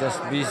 10-20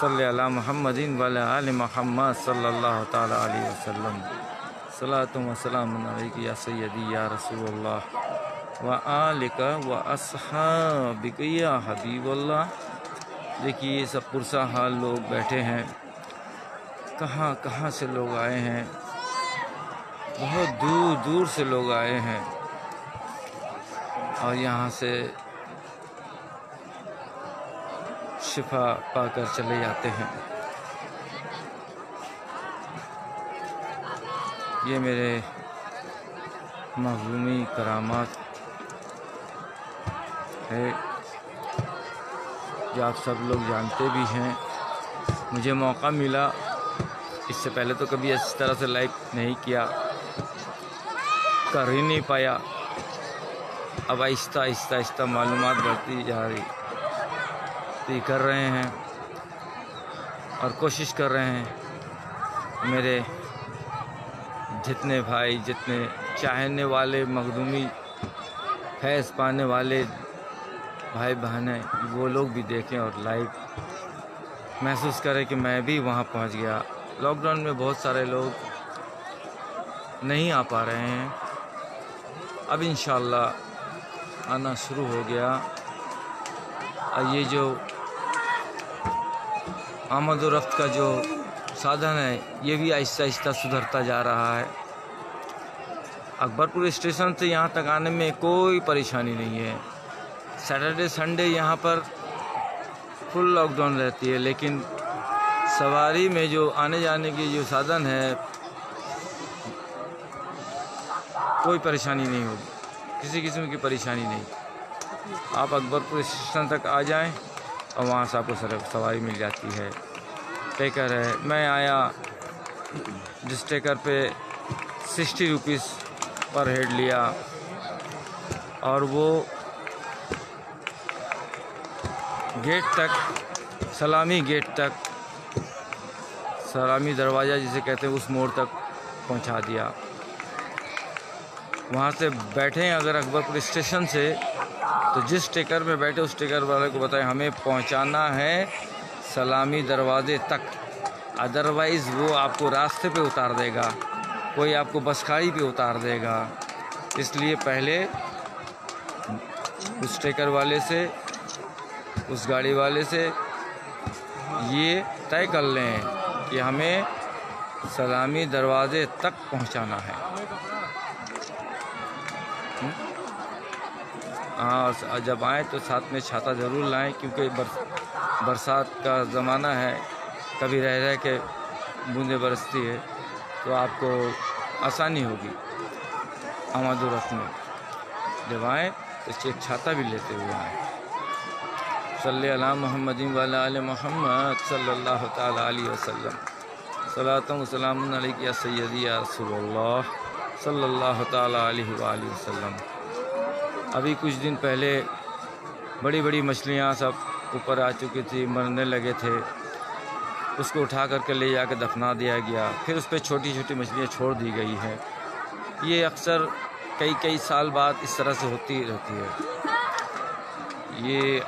صلی علی محمد و علی آل محمد صلی اللہ تعالی علیہ وسلم صلاۃ و سلام علیک یا سیدی یا رسول اللہ و آلک و اصحابک یا حبیب اللہ۔ دیکھیے یہ سب پرسہ حال لوگ بیٹھے ہیں، کہاں کہاں سے لوگ آئے ہیں، بہت دور دور سے لوگ آئے ہیں اور یہاں سے شفا پا کر چلے جاتے ہیں۔ یہ میرے مظلومی کرامات ہے جو آپ سب لوگ جانتے بھی ہیں۔ مجھے موقع ملا، اس سے پہلے تو کبھی اس طرح سے لائیو نہیں کیا، کر ہی نہیں پایا۔ اب آہستہ آہستہ آہستہ معلومات بڑھتی جا رہی، تو کر رہے ہیں اور کوشش کر رہے ہیں۔ میرے جتنے بھائی، جتنے چاہنے والے، مخدومی فیض پانے والے بھائی بہنیں، وہ لوگ بھی دیکھیں اور لائیو محسوس کریں کہ میں بھی وہاں پہنچ گیا۔ لاک ڈاؤن میں بہت سارے لوگ نہیں آ پا رہے ہیں، اب انشاءاللہ آنا شروع ہو گیا، اور یہ جو آمد و رفت کا جو سادھن ہے یہ بھی آہستہ آہستہ سدھرتا جا رہا ہے۔ اکبر پور اسٹیشن سے یہاں تک آنے میں کوئی پریشانی نہیں ہے۔ سیٹرڈے سنڈے یہاں پر فل لاک ڈاؤن رہتی ہے، لیکن سواری میں جو آنے جانے کی جو سادھن ہے کوئی پریشانی نہیں ہوگی، کسی قسم کی پریشانی نہیں۔ آپ اکبر پور اسٹیشن تک آ جائیں اور وہاں سے آپ کو سواری مل جاتی ہے۔ ٹیکر ہے، میں آیا جس ٹیکر پہ 60 روپیز پر ہیڈ لیا، اور وہ گیٹ تک، سلامی گیٹ تک، سلامی دروازہ جسے کہتے ہیں، اس موڑ تک پہنچا دیا۔ وہاں سے بیٹھیں اگر اکبر پور اسٹیشن سے، تو جس ٹیکر میں بیٹھے اس ٹیکر والے کو بتائیں ہمیں پہنچانا ہے سلامی دروازے تک، ادروائز وہ آپ کو راستے پہ اتار دے گا، کوئی آپ کو بسکاری پہ اتار دے گا۔ اس لیے پہلے اس ٹیکر والے سے، اس گاڑی والے سے یہ طے کر لیں کہ ہمیں سلامی دروازے تک پہنچانا ہے۔ ہاں، جب آئیں تو ساتھ میں چھاتا ضرور لائیں، کیونکہ برسات کا زمانہ ہے، کبھی رہ رہ کے بوندیں برستی ہے، تو آپ کو آسانی ہوگی آمد و رفت میں۔ جب آئیں تو ایک چھاتا بھی لیتے ہوئے آئیں۔ صلی علی محمد و علی آل محمد صلی اللہ تعالی علیہ وسلم صلاۃ و سلام علیک یا سیدی یا رسول اللہ صلی اللہ تعالی علیہ وآلہ وسلم۔ ابھی کچھ دن پہلے بڑی بڑی مچھلیاں سب اوپر آ چکی تھی، مرنے لگے تھے، اس کو اٹھا کر کے لے جا کے دفنا دیا گیا، پھر اس پہ چھوٹی چھوٹی مچھلیاں چھوڑ دی گئی ہیں۔ یہ اکثر کئی سال بعد اس طرح سے ہوتی رہتی ہے۔ یہ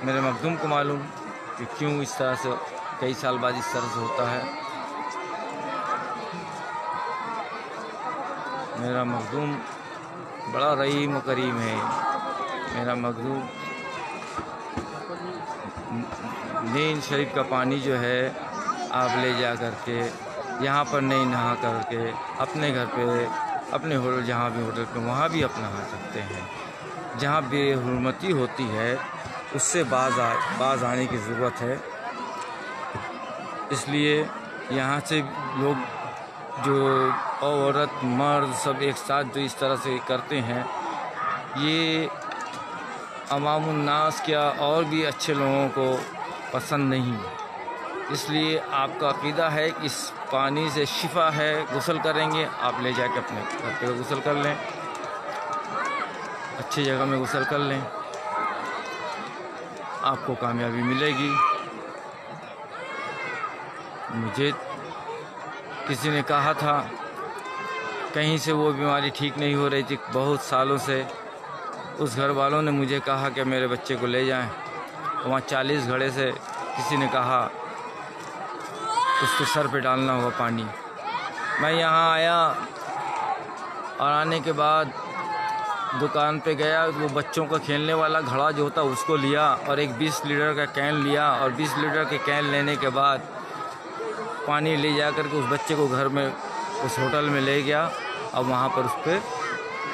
میرے مخدوم کو معلوم کہ کیوں اس طرح سے کئی سال بعد اس طرح سے ہوتا ہے۔ میرا مخدوم بڑا رحیم و کریم ہے۔ میرا مخدوم نیند شریف کا پانی جو ہے آپ لے جا کر کے یہاں پر نہیں نہا کر کے اپنے گھر پہ، اپنے ہوٹل، جہاں بھی ہوٹل پہ، وہاں بھی آپ نہا سکتے ہیں۔ جہاں بے حرمتی ہوتی ہے اس سے باز آنے کی ضرورت ہے۔ اس لیے یہاں سے لوگ جو عورت مرد سب ایک ساتھ جو اس طرح سے کرتے ہیں، یہ عوام الناس کیا اور بھی اچھے لوگوں کو پسند نہیں۔ اس لیے آپ کا عقیدہ ہے کہ اس پانی سے شفا ہے، غسل کریں گے، آپ لے جا کے اپنے گھر پہ غسل کر لیں، اچھی جگہ میں غسل کر لیں، آپ کو کامیابی ملے گی۔ مجھے کسی نے کہا تھا کہیں سے وہ بیماری ٹھیک نہیں ہو رہی تھی بہت سالوں سے، اس گھر والوں نے مجھے کہا کہ میرے بچے کو لے جائیں، وہاں 40 گھڑے سے کسی نے کہا اس کے سر پہ ڈالنا ہوگا پانی۔ میں یہاں آیا اور آنے کے بعد دکان پہ گیا، وہ بچوں کا کھیلنے والا گھڑا جو ہوتا اس کو لیا اور ایک 20 لیٹر کا کین لیا، اور 20 لیٹر کے کین لینے کے بعد پانی لے جا کر کے اس بچے کو گھر میں اس ہوٹل میں لے گیا، اور وہاں پر اس پہ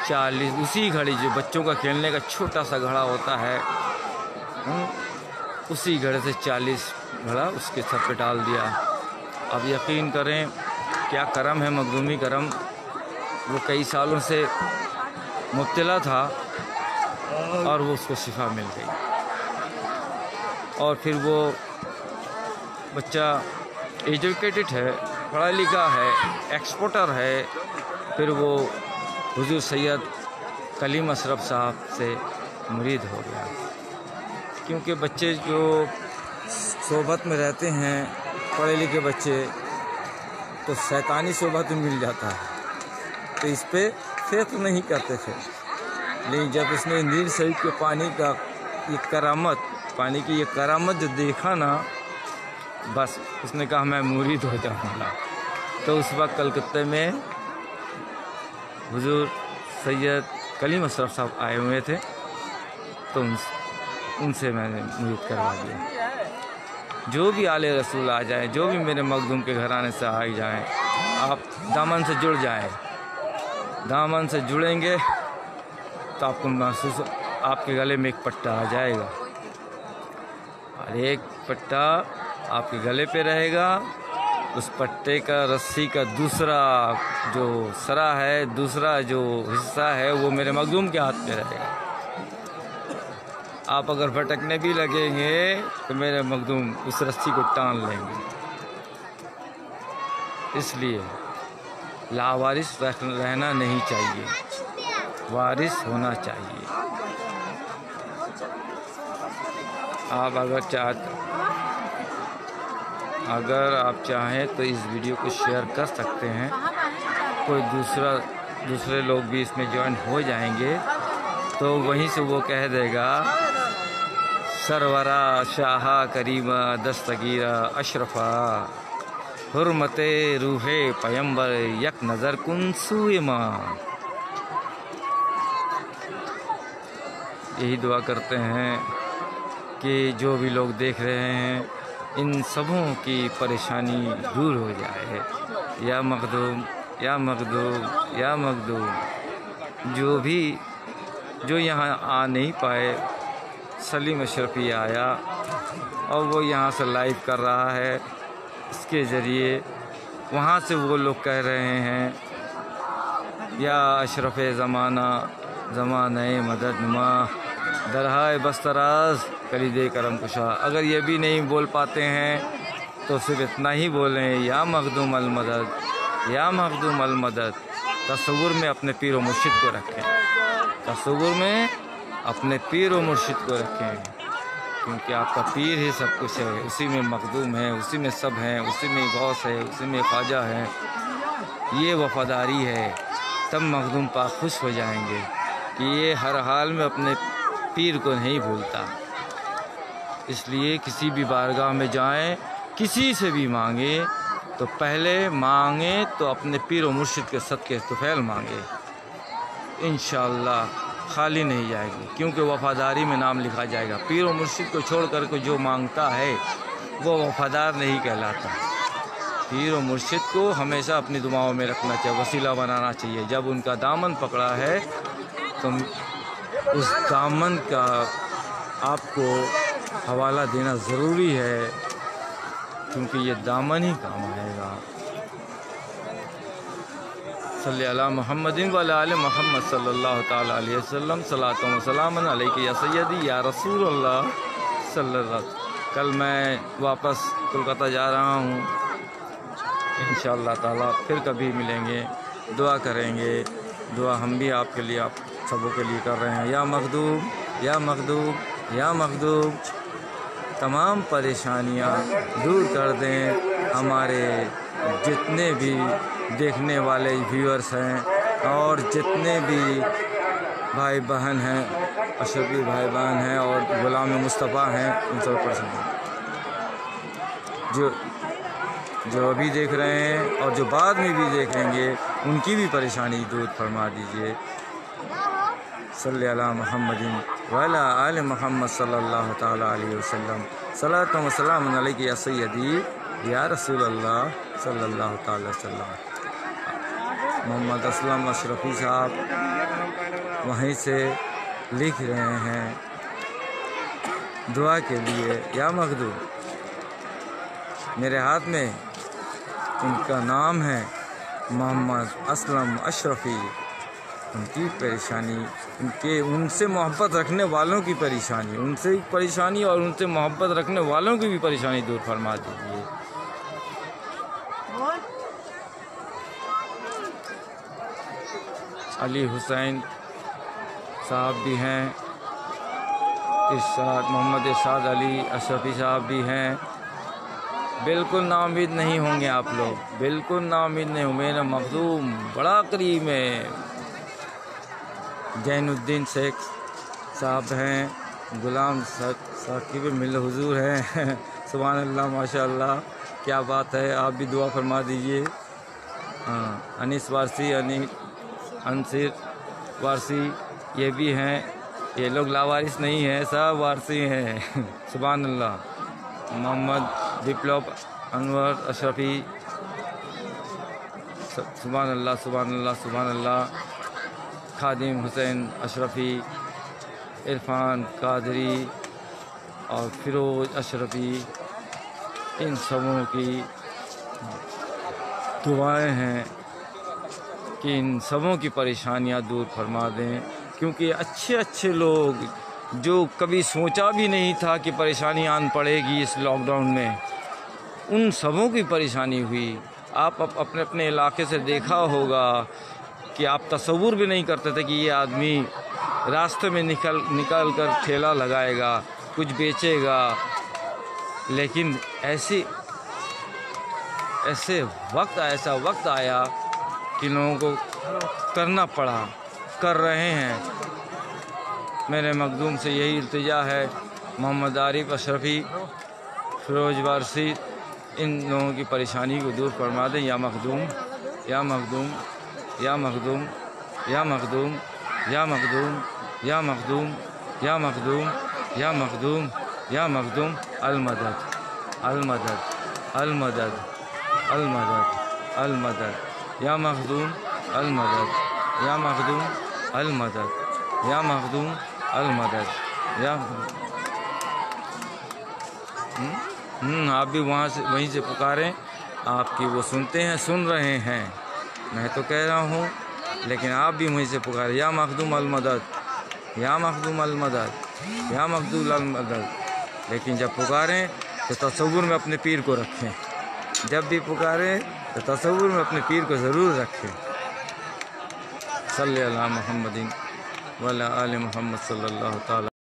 40 اسی گھڑی جو بچوں کا کھیلنے کا چھوٹا سا گھڑا ہوتا ہے، اسی گھڑے سے 40 گھڑا اس کے سر پہ ڈال دیا۔ اب یقین کریں کیا کرم ہے، مخدومی کرم۔ وہ کئی سالوں سے مبتلا تھا اور وہ اس کو شفا مل گئی، اور پھر وہ بچہ ایجوکیٹڈ ہے، پڑھا لکھا ہے، ایکسپورٹر ہے، پھر وہ حضور سید کلیم اشرف صاحب سے مرید ہو گیا۔ کیونکہ بچے جو صحبت میں رہتے ہیں، پڑھے لکھے بچے، تو شیطانی صحبت میں مل جاتا ہے، تو اس پہ فکر نہیں کرتے تھے۔ لیکن جب اس نے نیل شریف کے پانی کا یہ کرامت، پانی کی یہ کرامت جو دیکھا نا، بس اس نے کہا میں مرید ہو جاؤں گا۔ تو اس وقت کلکتہ میں حضور سید کلیم اشرف صاحب آئے ہوئے تھے، تو ان سے میں نے مرید کروا دیا۔ جو بھی آل رسول آ جائیں، جو بھی میرے مخدوم کے گھرانے سے آ جائیں، آپ دامن سے جڑ جائیں، دامن سے جڑیں گے تو آپ کو محسوس، آپ کے گلے میں ایک پٹا آ جائے گا، اور ایک پٹا آپ کے گلے پہ رہے گا۔ اس پٹے کا، رسی کا دوسرا جو سرا ہے، دوسرا جو حصہ ہے، وہ میرے مخدوم کے ہاتھ پہ رہے گا۔ آپ اگر بھٹکنے بھی لگیں گے تو میرے مخدوم اس رسی کو ٹان لیں گے۔ اس لیے لاوارث رہنا نہیں چاہیے، وارث ہونا چاہیے۔ آپ اگر آپ چاہیں تو اس ویڈیو کو شیئر کر سکتے ہیں، کوئی دوسرے لوگ بھی اس میں جوائن ہو جائیں گے، تو وہیں سے وہ کہہ دے گا سرورا شاہا کریمہ دستگیرہ اشرفا حرمت روح پیمبر یک نظر کن سوئے ماں۔ یہی دعا کرتے ہیں کہ جو بھی لوگ دیکھ رہے ہیں ان سبوں کی پریشانی دور ہو جائے۔ یا مخدوم، یا مخدوم، یا مخدوم، جو یہاں آ نہیں پائے، سلیم اشرفی آیا اور وہ یہاں سے لائیو کر رہا ہے، اس کے ذریعے وہاں سے وہ لوگ کہہ رہے ہیں یا اشرف زمانہ، زمانہ مدد نما، درہائے بستراز کلید کرم کشا۔ اگر یہ بھی نہیں بول پاتے ہیں تو صرف اتنا ہی بولیں یا مخدوم المدد، یا مخدوم المدد۔ تصور میں اپنے پیر و مرشد کو رکھیں، تصور میں اپنے پیر و مرشد کو رکھیں، کیونکہ آپ کا پیر ہی سب کچھ ہے، اسی میں مخدوم ہے، اسی میں سب ہیں، اسی میں غوث ہے، اسی میں خواجہ ہے۔ یہ وفاداری ہے، تب مخدوم پاک خوش ہو جائیں گے کہ یہ ہر حال میں اپنے پیر کو نہیں بھولتا۔ اس لیے کسی بھی بارگاہ میں جائیں، کسی سے بھی مانگیں تو پہلے مانگیں تو اپنے پیر و مرشد کے صدقے طفیل مانگے، انشاءاللہ خالی نہیں جائے گی، کیونکہ وفاداری میں نام لکھا جائے گا۔ پیر و مرشد کو چھوڑ کر کے جو مانگتا ہے وہ وفادار نہیں کہلاتا۔ پیر و مرشد کو ہمیشہ اپنی دعاؤں میں رکھنا چاہیے، وسیلہ بنانا چاہیے۔ جب ان کا دامن پکڑا ہے تو اس دامن کا آپ کو حوالہ دینا ضروری ہے، کیونکہ یہ دامن ہی کام آئے گا۔ صلی اللہ محمد وعلی آل محمد صلی اللہ تعالی علیہ وسلم، صلاۃ و سلام علیک یا سیدی یا رسول اللہ صلی اللہ علیہ وسلم۔ کل میں واپس کولکاتہ جا رہا ہوں، انشاءاللہ تعالی پھر کبھی ملیں گے، دعا کریں گے۔ دعا ہم بھی آپ کے لیے، آپ سبوں کے لیے کر رہے ہیں۔ یا مخدوم، یا مخدوم، یا مخدوم، تمام پریشانیاں دور کر دیں۔ ہمارے جتنے بھی دیکھنے والے ویورز ہیں اور جتنے بھی بھائی بہن ہیں، اشرفی بھائی بہن ہیں اور غلام مصطفیٰ ہیں، ان سب پر جو جو ابھی دیکھ رہے ہیں اور جو بعد میں بھی دیکھیں گے ان کی بھی پریشانی دور فرما دیجیے۔ صلی علی محمد وعلی آل محمد صلی اللہ تعالیٰ علیہ وسلم۔ صلاۃ و سلام علیک یا سیدی یا رسول اللہ صلی اللہ تعالیٰ وسلم۔ محمد اسلم اشرفی صاحب وہیں سے لکھ رہے ہیں دعا کے لیے، یا مخدوم۔ میرے ہاتھ میں ان کا نام ہے محمد اسلم اشرفی۔ ان کی پریشانی، ان سے محبت رکھنے والوں کی پریشانی، ان سے پریشانی اور ان سے محبت رکھنے والوں کی بھی پریشانی دور فرما دیجیے۔ علی حسین صاحب بھی ہیں، محمد ارشاد علی اشرفی صاحب بھی ہیں۔ بالکل نا امید نہیں ہوں گے آپ لوگ، بالکل نا امید نہیں ہوں۔ میرا مخدوم بڑا قریب ہے، زین الدین شیخ صاحب ہیں، غلام ثاقب مل حضور ہیں۔ سبحان اللہ، ماشاء اللہ، کیا بات ہے۔ آپ بھی دعا فرما دیجئے۔ انیس وارثی، انصر وارثی یہ بھی ہیں، یہ لوگ لاوارث نہیں ہیں، سب وارثی ہیں۔ سبحان اللہ۔ محمد بپلو انور اشرفی، سبحان اللہ سبحان اللہ سبحان اللہ۔ خادم حسین اشرفی، عرفان قادری اور فیروز اشرفی، ان سبوں کی دعائیں ہیں کہ ان سبوں کی پریشانیاں دور فرما دیں، کیونکہ اچھے اچھے لوگ جو کبھی سوچا بھی نہیں تھا کہ پریشانی آن پڑے گی اس لاک ڈاؤن میں، ان سبوں کی پریشانی ہوئی۔ آپ اپنے اپنے علاقے سے دیکھا ہوگا کہ آپ تصور بھی نہیں کرتے تھے کہ یہ آدمی راستے میں نکل کر ٹھیلا لگائے گا، کچھ بیچے گا، لیکن ایسا وقت آیا کہ لوگوں کو کرنا پڑا، کر رہے ہیں۔ میرے مخدوم سے یہی التجا ہے، محمد عارف اشرفی، فیروز وارثی، ان لوگوں کی پریشانی کو دور فرما دیں۔ یا مخدوم، یا مخدوم، یا مخدوم، یا مخدوم، یا مخدوم، یا مخدوم، یا مخدوم، یا مخدوم، یا مخدوم، المدد المدد المدد المدد المدد، یا مخدوم المدد، یا مخدوم المدد، یا مخدوم المدد، یا آپ بھی وہیں سے پکاریں، آپ کی وہ سنتے ہیں، سن رہے ہیں، میں تو کہہ رہا ہوں، لیکن آپ بھی وہیں سے پکاریں، یا مخدوم المدد، یا مخدوم المدد، یا مخدوم المدد۔ لیکن جب پکاریں تو تصور میں اپنے پیر کو رکھیں، جب بھی پکاریں تو تصور میں اپنے پیر کو ضرور رکھیں۔ صلی علی محمد وعلی آل محمد صلی اللہ تعالیٰ